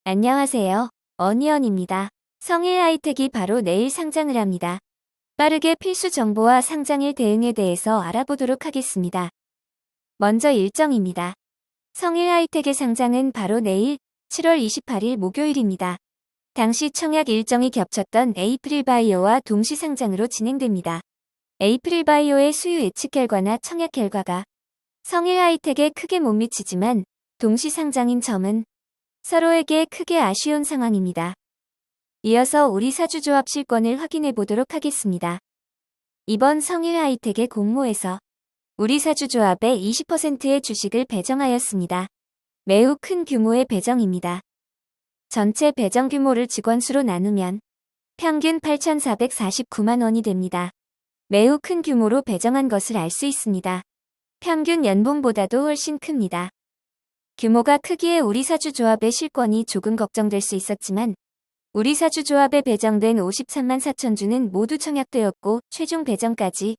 안녕하세요. 어니언입니다. 성일 하이텍이 바로 내일 상장을 합니다. 빠르게 필수 정보와 상장일 대응에 대해서 알아보도록 하겠습니다. 먼저 일정입니다. 성일 하이텍의 상장은 바로 내일 7월 28일 목요일입니다. 당시 청약 일정이 겹쳤던 에이프릴바이오와 동시 상장으로 진행됩니다. 에이프릴바이오의 수요 예측 결과나 청약 결과가 성일 하이텍에 크게 못 미치지만 동시 상장인 점은 서로에게 크게 아쉬운 상황입니다. 이어서 우리 사주조합 실권을 확인해 보도록 하겠습니다. 이번 성일 하이텍의 공모에서 우리 사주조합의 20%의 주식을 배정하였습니다. 매우 큰 규모의 배정입니다. 전체 배정 규모를 직원수로 나누면 평균 8,449만 원이 됩니다. 매우 큰 규모로 배정한 것을 알 수 있습니다. 평균 연봉보다도 훨씬 큽니다. 규모가 크기에 우리 사주조합의 실권이 조금 걱정될 수 있었지만 우리 사주조합에 배정된 53만 4천 주는 모두 청약되었고 최종 배정까지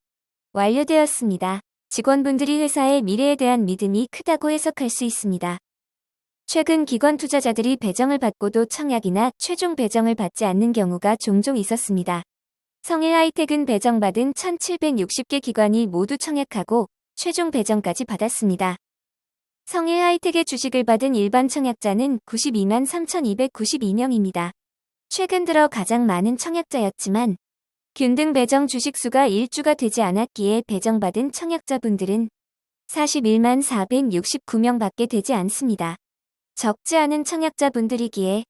완료되었습니다. 직원분들이 회사의 미래에 대한 믿음이 크다고 해석할 수 있습니다. 최근 기관 투자자들이 배정을 받고도 청약이나 최종 배정을 받지 않는 경우가 종종 있었습니다. 성일 하이텍은 배정받은 1,760개 기관이 모두 청약하고 최종 배정까지 받았습니다. 성일 하이텍의 주식을 받은 일반 청약자는 92만 3,292명입니다. 최근 들어 가장 많은 청약자였지만 균등 배정 주식수가 1주가 되지 않았기에 배정받은 청약자분들은 41만 469명밖에 되지 않습니다. 적지 않은 청약자분들이기에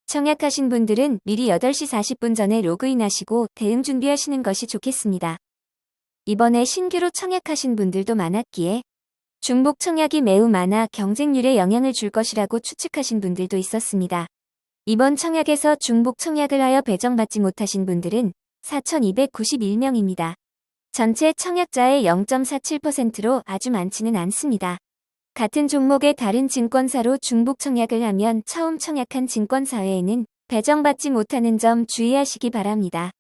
청약하신 분들은 미리 8시 40분 전에 로그인하시고 대응 준비하시는 것이 좋겠습니다. 이번에 신규로 청약하신 분들도 많았기에 중복 청약이 매우 많아 경쟁률에 영향을 줄 것이라고 추측하신 분들도 있었습니다. 이번 청약에서 중복 청약을 하여 배정받지 못하신 분들은 4,291명입니다. 전체 청약자의 0.47%로 아주 많지는 않습니다. 같은 종목의 다른 증권사로 중복 청약을 하면 처음 청약한 증권사 외에는 배정받지 못하는 점 주의하시기 바랍니다.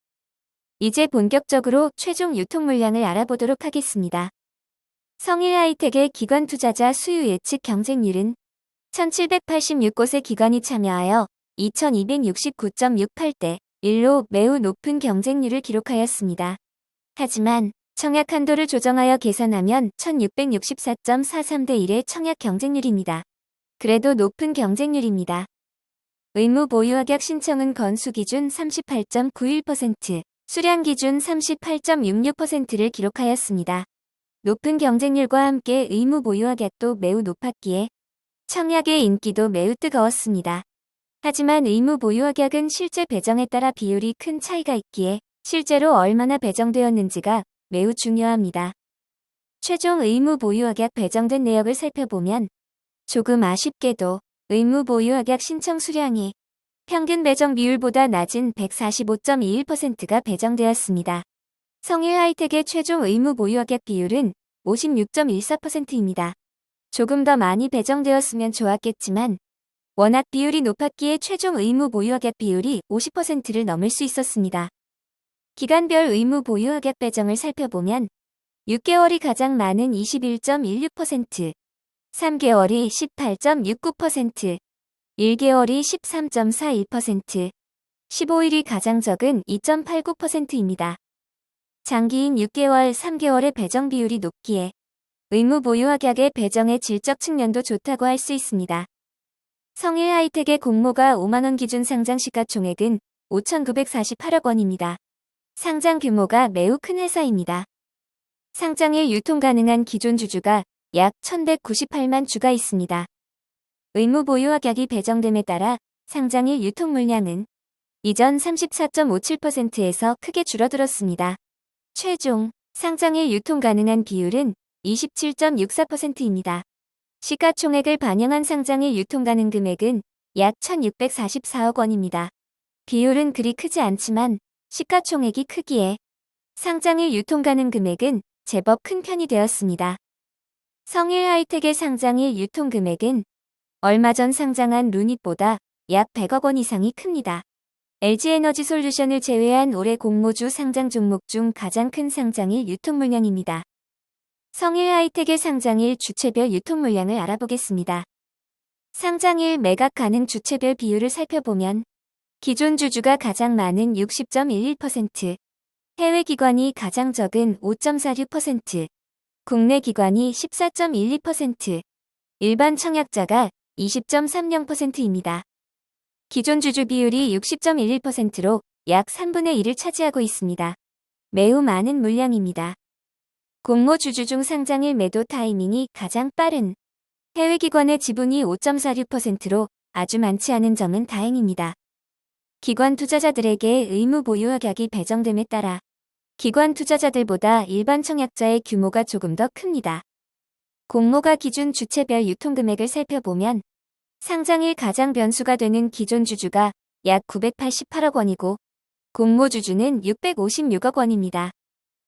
이제 본격적으로 최종 유통 물량을 알아보도록 하겠습니다. 성일 하이텍의 기관 투자자 수요 예측 경쟁률은 1,786곳의 기관이 참여하여 2,269.68대 1로 매우 높은 경쟁률을 기록하였습니다. 하지만 청약 한도를 조정하여 계산하면 1,664.43대 1의 청약 경쟁률입니다. 그래도 높은 경쟁률입니다. 의무 보유하격 신청은 건수 기준 38.91%, 수량 기준 38.66%를 기록하였습니다. 높은 경쟁률과 함께 의무 보유하격도 매우 높았기에 청약의 인기도 매우 뜨거웠습니다. 하지만 의무 보유하격은 실제 배정에 따라 비율이 큰 차이가 있기에 실제로 얼마나 배정되었는지가 매우 중요합니다. 최종 의무 보유하격 배정된 내역을 살펴보면 조금 아쉽게도 의무 보유하격 신청 수량이 평균 배정 비율보다 낮은 145.21%가 배정되었습니다. 성일 하이텍의 최종 의무 보유하격 비율은 56.14%입니다. 조금 더 많이 배정되었으면 좋았겠지만 워낙 비율이 높았기에 최종 의무 보유하격 비율이 50%를 넘을 수 있었습니다. 기간별 의무 보유하격 배정을 살펴보면 6개월이 가장 많은 21.16%, 3개월이 18.69%, 1개월이 13.41%, 15일이 가장 적은 2.89%입니다. 장기인 6개월, 3개월의 배정 비율이 높기에 의무 보유하격의 배정의 질적 측면도 좋다고 할 수 있습니다. 성일 하이텍의 공모가 5만원 기준 상장 시가총액은 5,948억 원입니다. 상장 규모가 매우 큰 회사입니다. 상장일 유통 가능한 기존 주주가 약 1,198만 주가 있습니다. 의무 보유하격이 배정됨에 따라 상장일 유통 물량은 이전 34.57%에서 크게 줄어들었습니다. 최종 상장일 유통 가능한 비율은 27.64%입니다. 시가총액을 반영한 상장일 유통 가능 금액은 약 1,644억 원입니다. 비율은 그리 크지 않지만 시가총액이 크기에 상장일 유통 가능 금액은 제법 큰 편이 되었습니다. 성일 하이텍의 상장일 유통 금액은 얼마 전 상장한 루닛보다 약 100억 원 이상이 큽니다. LG에너지솔루션을 제외한 올해 공모주 상장 종목 중 가장 큰 상장일 유통 물량입니다. 성일 하이텍의 상장일 주체별 유통 물량을 알아보겠습니다. 상장일 매각 가능 주체별 비율을 살펴보면 기존 주주가 가장 많은 60.11%, 해외 기관이 가장 적은 5.46%, 국내 기관이 14.12%, 일반 청약자가 20.30%입니다. 기존 주주 비율이 60.11%로 약 3분의 1을 차지하고 있습니다. 매우 많은 물량입니다. 공모 주주 중 상장일 매도 타이밍이 가장 빠른 해외 기관의 지분이 5.46%로 아주 많지 않은 점은 다행입니다. 기관 투자자들에게 의무 보유 확약이 배정됨에 따라 기관 투자자들보다 일반 청약자의 규모가 조금 더 큽니다. 공모가 기준 주체별 유통금액을 살펴보면 상장일 가장 변수가 되는 기존 주주가 약 988억 원이고 공모 주주는 656억 원입니다.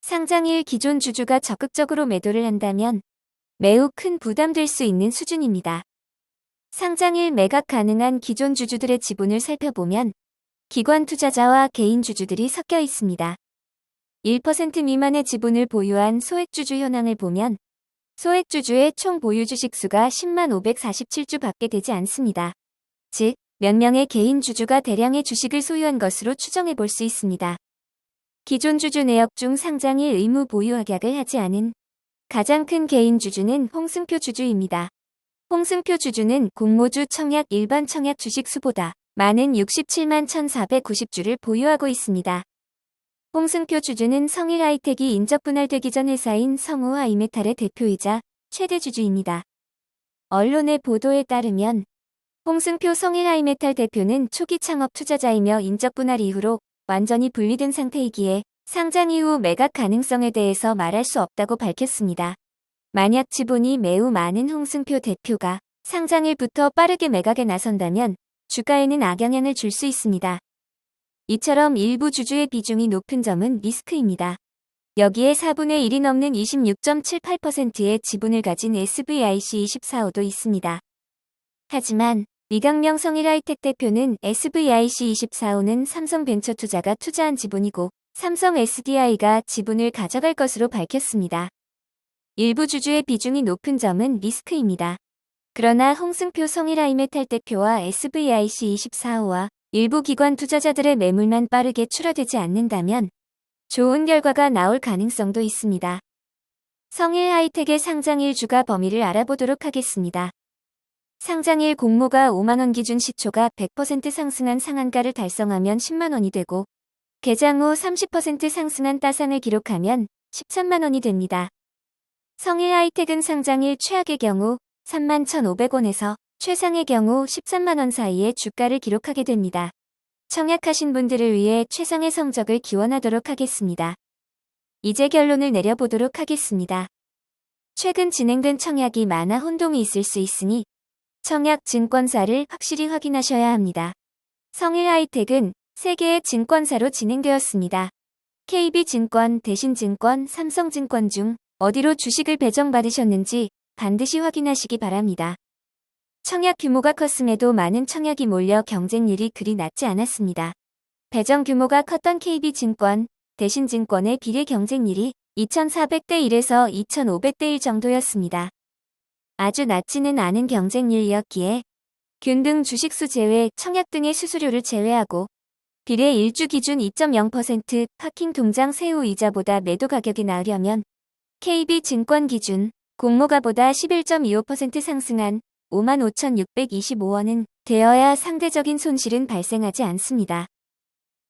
상장일 기존 주주가 적극적으로 매도를 한다면 매우 큰 부담될 수 있는 수준입니다. 상장일 매각 가능한 기존 주주들의 지분을 살펴보면 기관 투자자와 개인 주주들이 섞여 있습니다. 1% 미만의 지분을 보유한 소액주주 현황을 보면 소액주주의 총 보유 주식수가 10만 547주 밖에 되지 않습니다. 즉, 몇 명의 개인 주주가 대량의 주식을 소유한 것으로 추정해 볼 수 있습니다. 기존 주주 내역 중 상장일 의무 보유 확약을 하지 않은 가장 큰 개인 주주는 홍승표 주주입니다. 홍승표 주주는 공모주 청약 일반 청약 주식수보다 많은 67만 1,490주를 보유하고 있습니다. 홍승표 주주는 성일하이텍이 인적 분할되기 전 회사인 성우와 이메탈의 대표이자 최대 주주입니다. 언론의 보도에 따르면 홍승표 성일하이메탈 대표는 초기 창업 투자자이며 인적 분할 이후로 완전히 분리된 상태이기에 상장 이후 매각 가능성에 대해서 말할 수 없다고 밝혔습니다. 만약 지분이 매우 많은 홍승표 대표가 상장일부터 빠르게 매각에 나선다면 주가에는 악영향을 줄 수 있습니다. 이처럼 일부 주주의 비중이 높은 점은 리스크입니다. 여기에 4분의 1이 넘는 26.78%의 지분을 가진 SVIC24호도 있습니다. 하지만 이강명 성일하이텍 대표는 SVIC24호는 삼성벤처투자가 투자한 지분이고 삼성 SDI가 지분을 가져갈 것으로 밝혔습니다. 일부 주주의 비중이 높은 점은 리스크입니다. 그러나 홍승표 성일하이메탈 대표와 SVIC24호와 일부 기관 투자자들의 매물만 빠르게 출하되지 않는다면 좋은 결과가 나올 가능성도 있습니다. 성일하이텍의 상장일 주가 범위를 알아보도록 하겠습니다. 상장일 공모가 5만원 기준 시초가 100% 상승한 상한가를 달성하면 10만원이 되고 개장 후 30% 상승한 따상을 기록하면 13만원이 됩니다. 성일하이텍은 상장일 최악의 경우 31,500원에서 최상의 경우 13만원 사이의 주가를 기록하게 됩니다. 청약하신 분들을 위해 최상의 성적을 기원하도록 하겠습니다. 이제 결론을 내려보도록 하겠습니다. 최근 진행된 청약이 많아 혼동이 있을 수 있으니 청약 증권사를 확실히 확인하셔야 합니다. 성일하이텍은 3개의 증권사로 진행되었습니다. KB증권, 대신증권, 삼성증권 중 어디로 주식을 배정받으셨는지 반드시 확인하시기 바랍니다. 청약 규모가 컸음에도 많은 청약이 몰려 경쟁률이 그리 낮지 않았습니다. 배정 규모가 컸던 KB증권, 대신증권의 비례 경쟁률이 2,400대 1에서 2,500대 1 정도였습니다. 아주 낮지는 않은 경쟁률이었기에 균등 주식수 제외, 청약 등의 수수료를 제외하고 비례 1주 기준 2.0% 파킹 통장 세후 이자보다 매도 가격이 나으려면 KB증권 기준 공모가보다 11.25% 상승한 55,625원은 되어야 상대적인 손실은 발생하지 않습니다.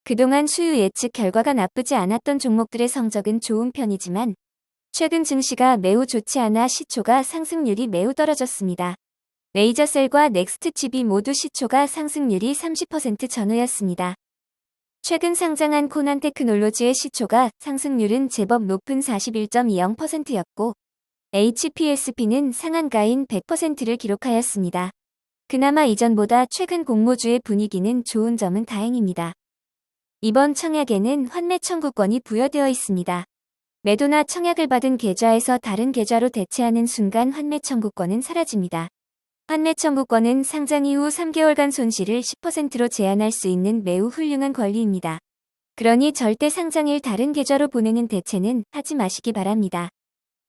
그동안 수요 예측 결과가 나쁘지 않았던 종목들의 성적은 좋은 편이지만 최근 증시가 매우 좋지 않아 시초가 상승률이 매우 떨어졌습니다. 레이저셀과 넥스트칩이 모두 시초가 상승률이 30% 전후였습니다. 최근 상장한 코난테크놀로지의 시초가 상승률은 제법 높은 41.20%였고 HPSP는 상한가인 100%를 기록하였습니다. 그나마 이전보다 최근 공모주의 분위기는 좋은 점은 다행입니다. 이번 청약에는 환매 청구권이 부여되어 있습니다. 매도나 청약을 받은 계좌에서 다른 계좌로 대체하는 순간 환매 청구권은 사라집니다. 환매 청구권은 상장 이후 3개월간 손실을 10%로 제한할 수 있는 매우 훌륭한 권리입니다. 그러니 절대 상장일 다른 계좌로 보내는 대체는 하지 마시기 바랍니다.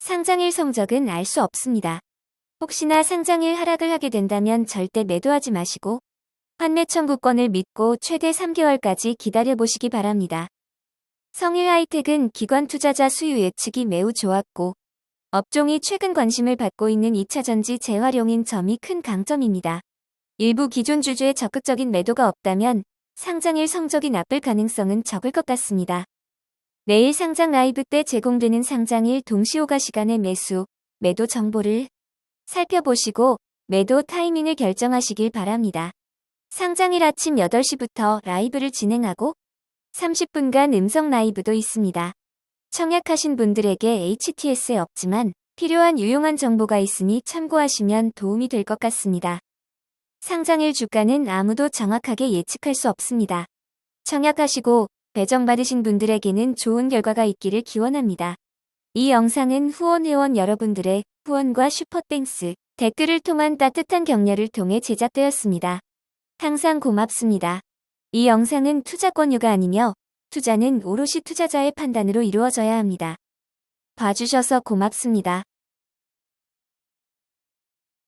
상장일 성적은 알 수 없습니다. 혹시나 상장일 하락을 하게 된다면 절대 매도하지 마시고 환매 청구권을 믿고 최대 3개월까지 기다려보시기 바랍니다. 성일 하이텍은 기관 투자자 수요 예측이 매우 좋았고 업종이 최근 관심을 받고 있는 2차전지 재활용인 점이 큰 강점입니다. 일부 기존 주주의 적극적인 매도가 없다면 상장일 성적이 나쁠 가능성은 적을 것 같습니다. 내일 상장 라이브 때 제공되는 상장일 동시호가 시간의 매도 정보를 살펴보시고 매도 타이밍을 결정하시길 바랍니다. 상장일 아침 8시부터 라이브를 진행하고 30분간 음성 라이브도 있습니다. 청약하신 분들에게 HTS에 없지만 필요한 유용한 정보가 있으니 참고하시면 도움이 될 것 같습니다. 상장일 주가는 아무도 정확하게 예측할 수 없습니다. 청약하시고 배정받으신 분들에게는 좋은 결과가 있기를 기원합니다. 이 영상은 후원 여러분들의 후원과 슈퍼땡스, 댓글을 통한 따뜻한 격려를 통해 제작되었습니다. 항상 고맙습니다. 이 영상은 투자 권유가 아니며 투자는 오롯이 투자자의 판단으로 이루어져야 합니다. 봐주셔서 고맙습니다.